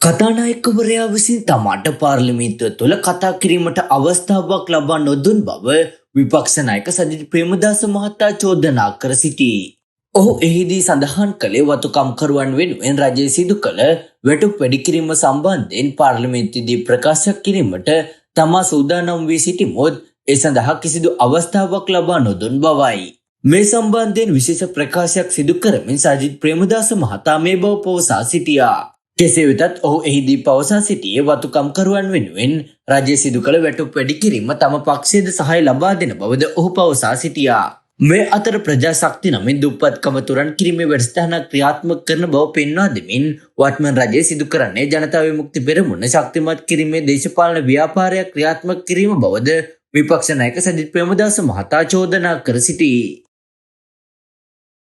කතානායකවරයා විසින් තමාට පාර්ලිමේන්තුව තුළ කතා කිරීමට අවස්ථාවක් ලබා නොදුන් බව විපක්ෂ නායක සජිත් ප්‍රේමදාස මහතා චෝදනා කර සිටී. ඔහු එහිදී සඳහන් කළේ වතුකම්කරුවන් වෙනුවෙන් රජය සිදු කළ වැටුප් වැඩි කිරීම සම්බන්ධයෙන් පාර්ලිමේන්තුවේදී ප්‍රකාශ කිරීමට තමා සූදානම් වී සිටිමුත් ඒ සඳහා කිසිදු අවස්ථාවක් ලබා නොදුන් බවයි. මේ සම්බන්ධයෙන් විශේෂ ප්‍රකාශයක් සිදු කරමින් සජිත් ප්‍රේමදාස මහතා මේ බව පවසා සිටියා. කෙසේ වෙතත් ඔහු එහිදී පවසා සිටියේ වතුකම්කරුවන් වෙනුවෙන් රජය සිදු කළ වැටුප් වැඩි කිරීම තම පක්ෂයේද සහාය ලබා දෙන බවද ඔහු පවසා සිටියා. මේ අතර ප්‍රජාශක්ති නමින් දුප්පත්කම තුරන් කිරීමේ වැඩසටහනක් ක්‍රියාත්මක කරන බව පෙන්වා දෙමින් වත්මන් රජය සිදු කරන්නේ ජනතා විමුක්ති පෙරමුණ ශක්තිමත් කිරීමේ දේශපාලන ව්‍යාපාරයක් ක්‍රියාත්මක කිරීම බවද විපක්ෂ නායක සජිත් ප්‍රේමදාස මහතා චෝදනා කර සිටී.